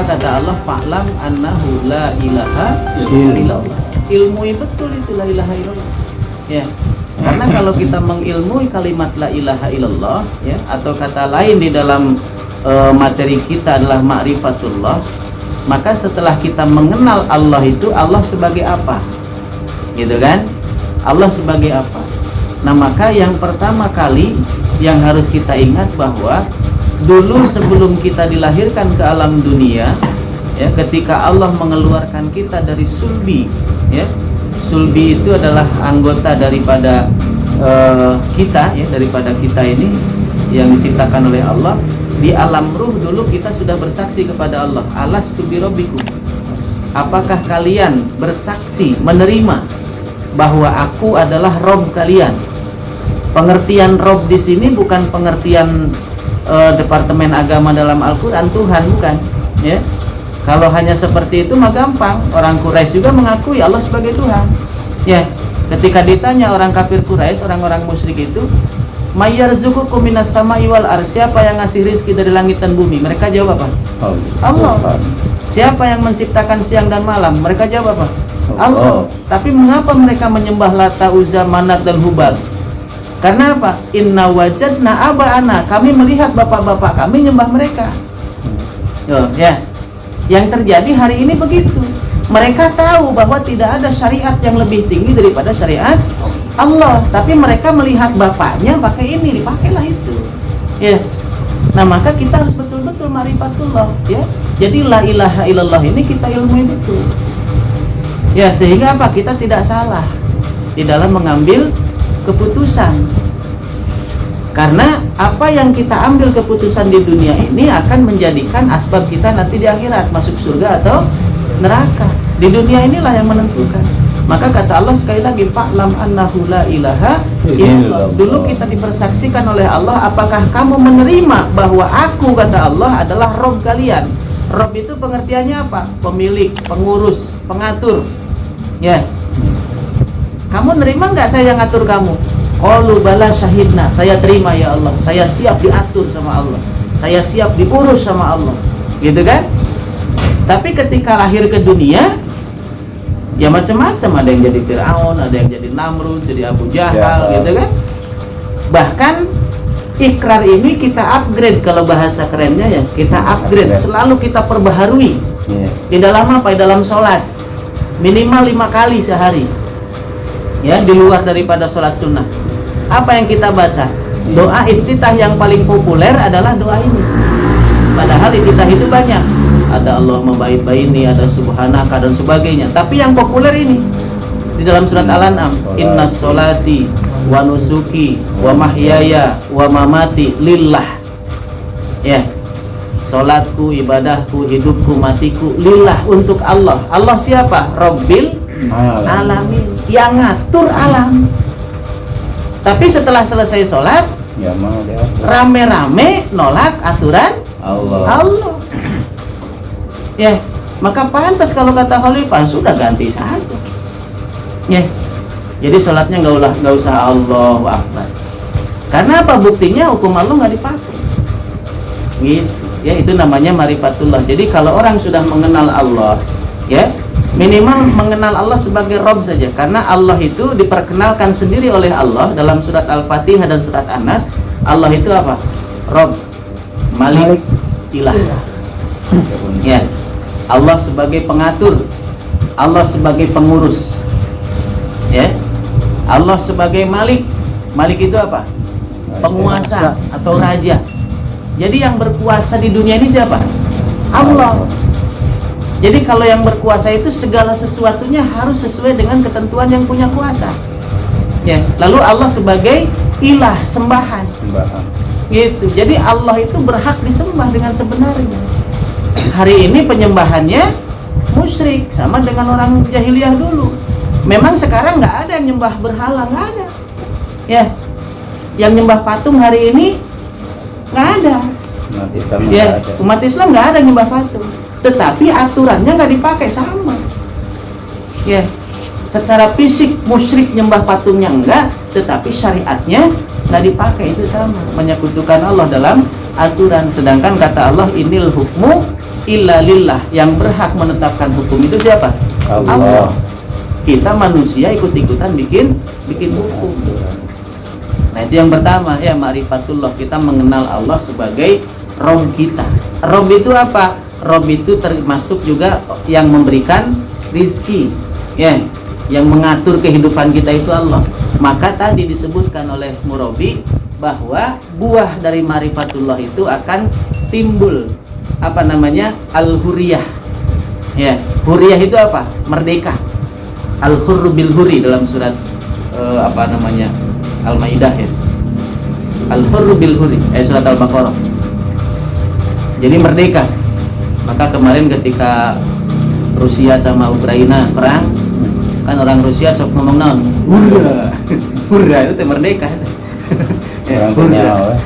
maka kata Allah, fa'lam annahu la ilaha illallah. Ilmui betul itu la ilaha illallah. Ya. Karena kalau kita mengilmui kalimat la ilaha illallah, ya, atau kata lain di dalam materi kita adalah ma'rifatullah, maka setelah kita mengenal Allah itu, Allah sebagai apa? Gitu kan? Allah sebagai apa? Nah, maka yang pertama kali yang harus kita ingat bahwa dulu sebelum kita dilahirkan ke alam dunia, ya, ketika Allah mengeluarkan kita dari sulbi, ya, sulbi itu adalah anggota daripada kita, ya, daripada kita ini yang diciptakan oleh Allah. Di alam ruh dulu kita sudah bersaksi kepada Allah, alastu birabbikum, apakah kalian bersaksi menerima bahwa aku adalah Rob kalian. Pengertian Rob di sini bukan pengertian Departemen Agama dalam Al-Quran, Tuhan, bukan, ya. Kalau hanya seperti itu mah gampang. Orang Quraisy juga mengakui Allah sebagai Tuhan, ya. Ketika ditanya orang kafir Quraisy, orang-orang musyrik itu, mayyarzuqukum minas sama'i wal ardh, siapa yang ngasih rizki dari langit dan bumi? Mereka jawab apa? Allah. Siapa yang menciptakan siang dan malam? Mereka jawab apa? Allah. Tapi mengapa mereka menyembah Lata, Uzza, Manat dan Hubal? Karena apa? Inna wajadna aba'ana, kami melihat bapak-bapak kami nyembah mereka. Ya. Yang terjadi hari ini begitu. Mereka tahu bahwa tidak ada syariat yang lebih tinggi daripada syariat Allah, tapi mereka melihat bapaknya pakai ini, dipakailah itu. Ya. Nah, maka kita harus betul-betul ma'rifatullah, ya. Jadi la ilaha illallah ini kita ilmui betul. Ya, sehingga apa? Kita tidak salah di dalam mengambil keputusan. Karena apa yang kita ambil keputusan di dunia ini akan menjadikan asbab kita nanti di akhirat masuk surga atau neraka. Di dunia inilah yang menentukan. Maka kata Allah sekali lagi, fa'lam annahu la ilaha illallah. Dulu kita dipersaksikan oleh Allah, apakah kamu menerima bahwa aku, kata Allah, adalah Rob kalian. Rob itu pengertiannya apa? Pemilik, pengurus, pengatur. Ya. Kamu nerima nggak saya yang ngatur kamu? Qalu bala syahidna, saya terima ya Allah. Saya siap diatur sama Allah. Saya siap diurus sama Allah. Gitu kan? Tapi ketika lahir ke dunia, ya macam-macam, ada yang jadi Fir'aun, ada yang jadi Namrud, jadi Abu Jahal, gitu kan. Bahkan ikrar ini kita upgrade, kalau bahasa kerennya ya, kita upgrade, selalu kita perbaharui. Di dalam apa? Di dalam sholat minimal 5 kali sehari, ya, di luar daripada sholat sunnah. Apa yang kita baca? Doa iftitah yang paling populer adalah doa ini. Padahal iftitah itu banyak, ada Allahumma ba'id-ba'ini, ada subhanaka dan sebagainya. Tapi yang populer ini di dalam surat Al-An'am, inna sholati wa nusuki wa mahyaya wa mamati lillah. Ya, sholatku, ibadahku, hidupku, matiku lillah, untuk Allah. Allah siapa? Rabbil alamin, yang ngatur alam. Tapi setelah selesai sholat, ya, rame-rame nolak aturan Allah. Ya, maka pantas kalau kata Khalifah, sudah ganti saja. Ya, jadi sholatnya nggak usah Allahu Akbar. Karena apa? Buktinya hukum Allah nggak dipakai. Gitu. Ya, itu namanya ma'rifatullah. Jadi kalau orang sudah mengenal Allah, ya, minimal mengenal Allah sebagai Rob saja. Karena Allah itu diperkenalkan sendiri oleh Allah dalam surat Al-Fatihah dan surat An-Nas. Allah itu apa? Rob, Malik, Ilah. Ya. Allah sebagai pengatur, Allah sebagai pengurus, ya. Allah sebagai Malik. Malik itu apa? Penguasa atau raja. Jadi yang berkuasa di dunia ini siapa? Allah. Jadi kalau yang berkuasa itu segala sesuatunya harus sesuai dengan ketentuan yang punya kuasa. Ya. Lalu Allah sebagai ilah, sembahan. Gitu. Jadi Allah itu berhak disembah dengan sebenarnya. Hari ini penyembahannya musyrik, sama dengan orang jahiliyah dulu. Memang sekarang nggak ada yang nyembah berhala, nggak ada. Ya, yang nyembah patung hari ini nggak ada. Umat Islam nggak ada nyembah patung. Tetapi aturannya nggak dipakai, sama. Ya, secara fisik musyrik nyembah patungnya enggak, tetapi syariatnya nggak dipakai, itu sama, menyekutukan Allah dalam aturan. Sedangkan kata Allah, inil hukmu illa lillah, yang berhak menetapkan hukum itu siapa? Allah. Kita manusia ikut-ikutan bikin hukum. Nah itu yang pertama ya, ma'rifatullah, kita mengenal Allah sebagai Rob kita. Rob itu apa? Rob itu termasuk juga yang memberikan rizki, ya, yang mengatur kehidupan kita itu Allah. Maka tadi disebutkan oleh Murabi bahwa buah dari ma'rifatullah itu akan timbul apa namanya, al-huriyah. Ya, huriyah itu apa? Merdeka. Al-hurru bil huri dalam surat apa namanya, Al-Maidah ya. Al-hurru bil huri, surat Al-Baqarah. Jadi merdeka. Maka kemarin ketika Rusia sama Ukraina perang, kan orang Rusia sok ngomong naon? Hurra. Hurra itu teh merdeka. Ya, hurra.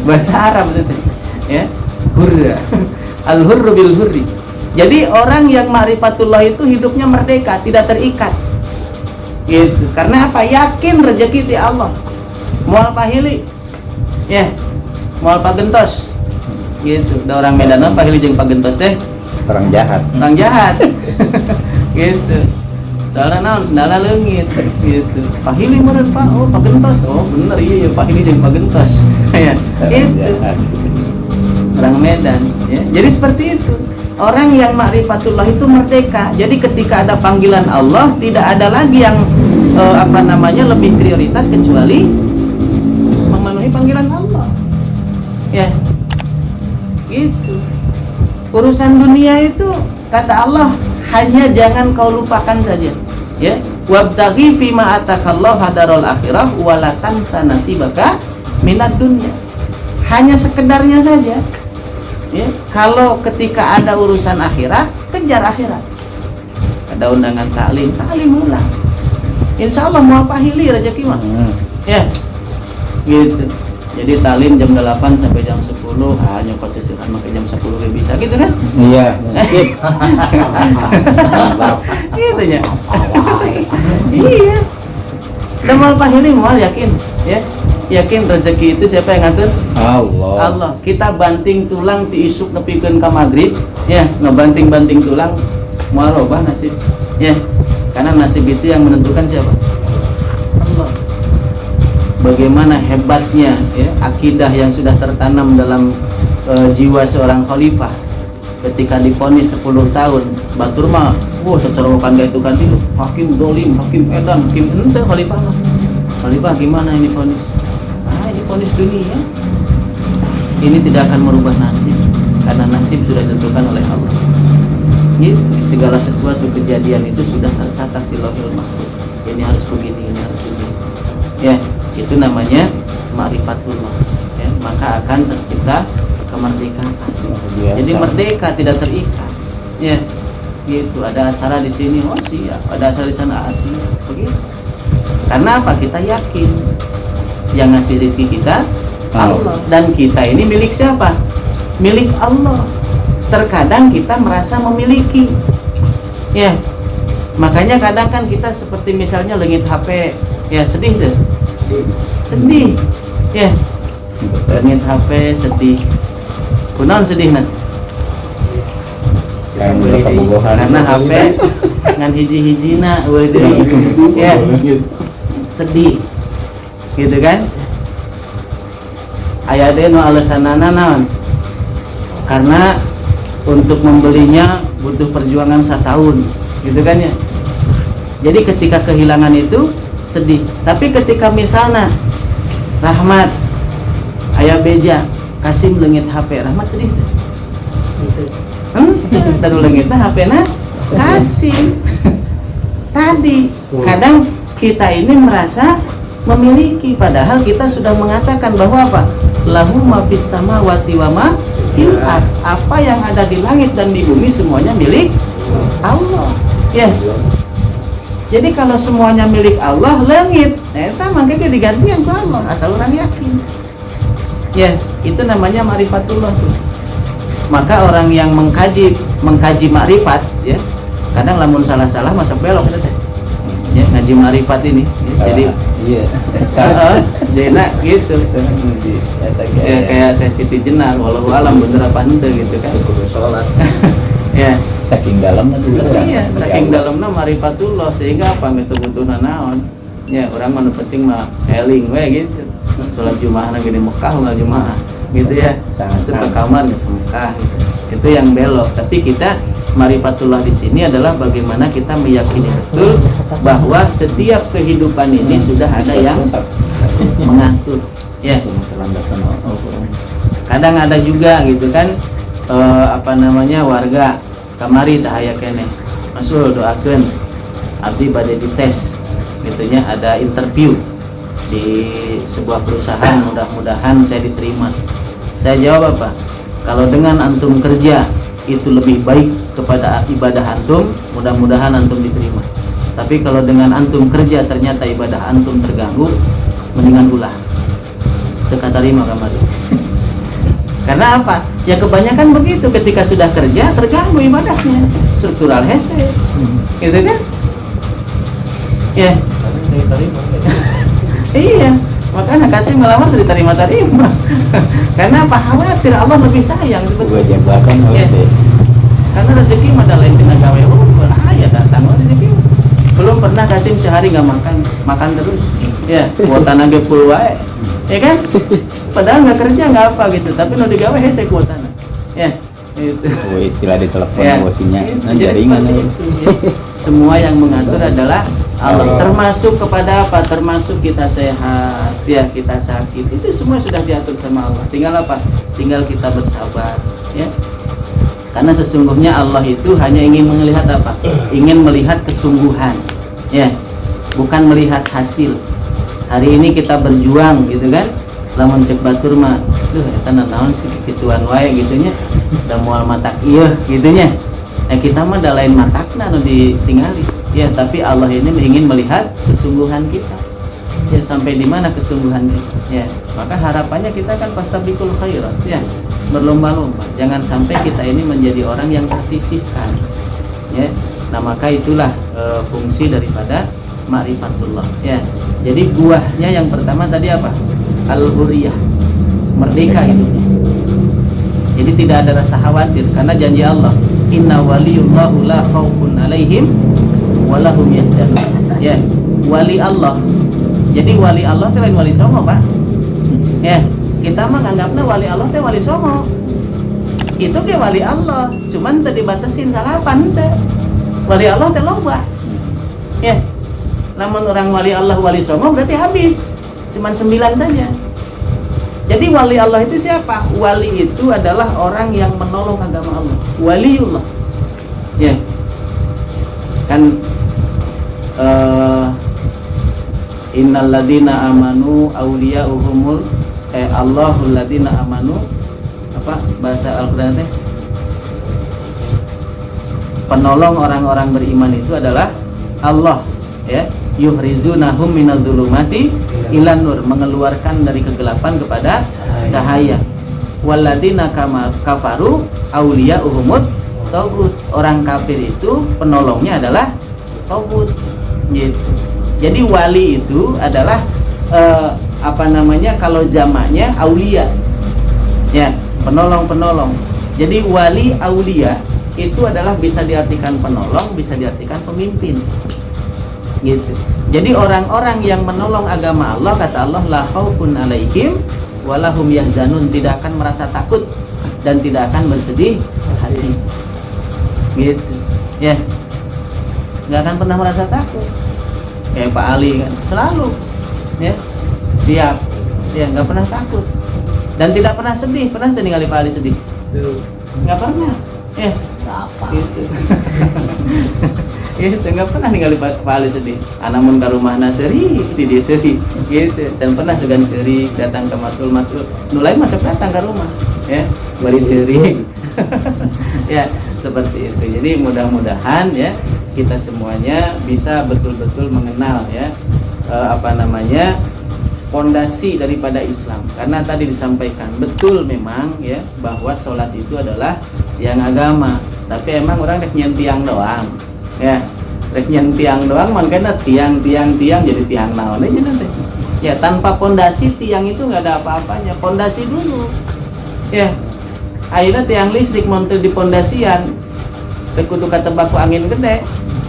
Bahasa Arab itu teh. Ya. Hurra. Al-hurru bil hurri. Jadi orang yang ma'rifatullah itu hidupnya merdeka, tidak terikat. Gitu. Karena apa? Yakin rezeki ti Allah. Moal pahili. Ya. Moal pagentos. Gitu. Da orang Medan mah pahili jeung pagentos teh Orang jahat. orang jahat. Gitu. Soalnya naon sendala leungit gitu. Pahili meureun Pak. Oh, pagentos. Oh, bener iya pahili jeung pagentos. Ya. Gitu. Orang Medan ya. Jadi seperti itu. Orang yang ma'rifatullah itu merdeka. Jadi ketika ada panggilan Allah, tidak ada lagi yang apa namanya, lebih prioritas kecuali memenuhi panggilan Allah. Ya. Gitu. Urusan dunia itu kata Allah hanya jangan kau lupakan saja. Ya. Wabtaghi fima atakallahu hadarul akhirah wala tansa nasibaka minad dunya. Hanya sekedarnya saja. Ya, kalau ketika ada urusan akhirat, kejar akhirat. Ada undangan taklim ulang. Insya Allah mau pahili rezeki mah. Ya, gitu. Jadi taklim jam 8 sampai jam 10, hanya posisikan pakai jam 10 gak bisa, gitu kan? Iya. Gitu ya. Iya. Udah mau pahili mau yakin, ya. Yakin rezeki itu siapa yang ngatur? Allah. Kita banting tulang ti isuk nepikeun ka magrib, ya, ngebanting-banting tulang moal robah nasib. Ya. Karena nasib itu yang menentukan siapa? Allah. Bagaimana hebatnya ya akidah yang sudah tertanam dalam jiwa seorang khalifah. Ketika divonis 10 tahun, batur mah cecerowokan itu kan itu. Hakim dolim, hakim edan, hakim ente khalifah mah. Khalifah gimana ini vonis? Vonis dunia ini tidak akan merubah nasib, karena nasib sudah ditentukan oleh Allah. Gitu. Segala sesuatu kejadian itu sudah tercatat di Lauhul Mahfuz. Ini harus begini, ini harus begini. Ya, itu namanya ma'rifatullah. Ya, maka akan tercipta kemerdekaan. Jadi merdeka, tidak terikat. Ya, gitu. Ada acara di sini, oh siap. Ada acara di sana, siap. Begitu. Karena apa? Kita yakin yang ngasih rezeki kita Allah. Dan kita ini milik siapa? Milik Allah. Terkadang kita merasa memiliki. Ya. Makanya kadang kan kita seperti misalnya leungit HP, ya sedih deh. Sedih. Ya. Leungit HP sedih. Kunaon sedihna? Karena HP ngan hiji-hijina ya. Sedih. Gitu kan? Aya teh nu alasanana naon? Karena untuk membelinya butuh perjuangan 1 tahun, gitu kan ya. Jadi ketika kehilangan itu sedih. Tapi ketika misalnya Rahmat aya beja Kasim leungit HP, Rahmat sedih teh. Tadu leungitna HP-na Kasim. Tadi kadang kita ini merasa memiliki, padahal kita sudah mengatakan bahwa apa? Lahu ma fis samawati wa ma fil ard. Apa yang ada di langit dan di bumi semuanya milik Allah. Ya. Jadi kalau semuanya milik Allah, langit, eta mangke digantian ku Allah, asal orang yakin. Ya, itu namanya ma'rifatullah tuh. Maka orang yang mengkaji ma'rifat, ya. Kadang lamun salah-salah masuk belok itu teh. Ya, ngaji ma'rifat ini. Ya. Jadi Iya, sesat. Jadi gitu. Ya, kayak sensitif jenar, walau alam bener apa ente gitu kan. kudu sholat. Ya. Saking dalamnya tuh Iya, saking dalamnya marifatullah sehingga apa geus teu butuhna naon. Ya, orang mah nu penting mah eling we gitu. Salat Jumaah lagi di Mekah ulah Jumaah gitu ya. Masuk ke kamar geus Mekah gitu. Itu yang belok. Tapi kita marifatullah di sini adalah bagaimana kita meyakini betul bahwa setiap kehidupan ini sudah ada yang mengatur. Ya. Landasan Al-Qur'an. Kadang ada juga gitu kan warga kamari tahaya kene masuk doakeun abdi bade dites gitunya, ada interview di sebuah perusahaan, mudah-mudahan saya diterima. Saya jawab apa? Kalau dengan antum kerja itu lebih baik kepada ibadah antum, mudah-mudahan antum diterima. Tapi kalau dengan antum kerja ternyata ibadah antum terganggu, mendingan ulah teu katarima kamari. Karena apa? Ya kebanyakan begitu, ketika sudah kerja terganggu ibadahnya, struktural hese, gitu kan? Ya, iya. Makanya kasih melamar diterima-terima. Karena apa? Khawatir Allah lebih sayang sebetulnya. Jabatan Ya. Karena rezeki mah lain tina gawe bahaya datang rezeki. Belum pernah Kasim sehari nggak makan terus. Ya, kuotana ge full wae. Ya kan? Padahal nggak kerja nggak apa gitu, tapi no digawe hese kuotana. Ya, itu. Oh, istilah di telepon Ya, bosinya. Nah, jadi jaringan. seperti itu, ya. Semua yang mengatur adalah Allah. Termasuk kepada apa? Termasuk kita sehat, ya kita sakit. Itu semua sudah diatur sama Allah. Tinggal apa? Tinggal kita bersabar, ya. Karena sesungguhnya Allah itu hanya ingin melihat apa? Ingin melihat kesungguhan, ya. Bukan melihat hasil. Hari ini kita berjuang gitu kan. Lamun cek batur mah, duh eta naon sih kituan wae gitunya. Da moal matak ieu gitunya. Nah kita mah da lain matakna nu ditingali. Ya, tapi Allah ini ingin melihat kesungguhan kita. Ya, sampai di mana kesungguhan kita. Ya, maka harapannya kita kan fastabiqul khairat, ya. Berlomba-lomba. Jangan sampai kita ini menjadi orang yang tersisihkan. Ya. Nah, maka itulah fungsi daripada ma'rifatullah, ya. Jadi buahnya yang pertama tadi apa? Al-hurriyah. Merdeka hidupnya. Jadi tidak ada rasa khawatir karena janji Allah, inna waliyullahu la khaufun alaihim walahum yahzanun. Ya, wali Allah. Jadi wali Allah itu lain wali songo, Pak. Ya, kita mah nganggapna wali Allah teh wali songo. Itu ke wali Allah, cuman teu dibatasin salapan teh. Wali Allah teh loba. Ya. Namun orang wali Allah wali songo berarti habis. Cuman 9 saja. Jadi wali Allah itu siapa? Wali itu adalah orang yang menolong agama Allah. Waliullah. Ya. Kan innal ladzina amanu awliya'uhumul Allahul ladzina amanu, apa bahasa Al-Qur'an teh? Penolong orang-orang beriman itu adalah Allah, ya. Yuhrizunahum minadh-dhulumati ilan nur, mengeluarkan dari kegelapan kepada cahaya. Walladzina kafaru awliya'uhumut tagut, orang kafir itu penolongnya adalah tagut, gitu. Jadi wali itu adalah kalau zamannya aulia, ya, penolong. Jadi wali aulia itu adalah bisa diartikan penolong, bisa diartikan pemimpin, gitu. Jadi orang-orang yang menolong agama Allah, kata Allah, la khaufun alaihim walahum yahzanun, tidak akan merasa takut dan tidak akan bersedih hati, gitu, ya. Nggak akan pernah merasa takut. Kayak Pak Ali kan selalu, ya, siap, ya, nggak pernah takut dan tidak pernah sedih. Pernah ningali Pak Ali sedih? Nggak pernah, ya. Apa? Gitu. Gitu, nggak pernah ningali Pak Ali sedih. Anamun ke rumahna seri, di dia seri, gitu. Dan pernah sugan seri datang ke masul, nulai masuk datang ke rumah, ya, bari seri. Ya, seperti itu. Jadi mudah-mudahan ya kita semuanya bisa betul-betul mengenal ya pondasi daripada Islam. Karena tadi disampaikan betul memang ya bahwa sholat itu adalah tiang agama, tapi emang orang rek nyen tiang doang ya. rek yang tiang doang makanya tiang jadi tiang naon aja nanti. Ya tanpa pondasi tiang itu nggak ada apa-apanya. Pondasi dulu. Ya. Akhirnya tiang listrik montir di pondasian. Kudu katebak ku angin gede.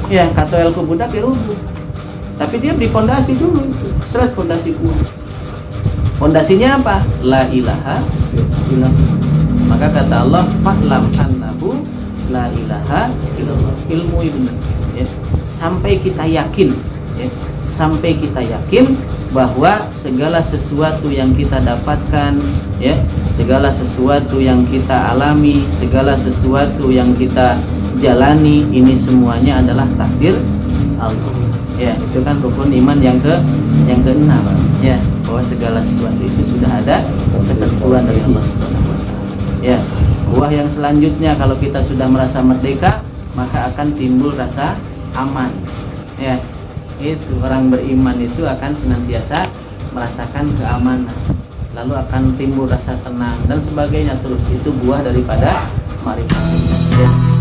Ya, katoel ku budak rubuh. Tapi dia di pondasi dulu itu. Seret pondasi kuat. Pondasinya apa? La ilaha illallah. Maka kata Allah, fa'lam annahu la ilaha illallah. Ilmu benar. Ya. Sampai kita yakin, ya. Sampai kita yakin bahwa segala sesuatu yang kita dapatkan, ya, segala sesuatu yang kita alami, segala sesuatu yang kita jalani, ini semuanya adalah takdir Allah. Ya, itu kan rukun iman yang keenam, ya, bahwa segala sesuatu itu sudah ada ketentuan dari Allah Subhanahu wa taala. Ya, buah yang selanjutnya kalau kita sudah merasa merdeka, maka akan timbul rasa aman. Ya, itu orang beriman itu akan senantiasa merasakan keamanan, lalu akan timbul rasa tenang dan sebagainya, terus itu buah daripada marifat. Ya.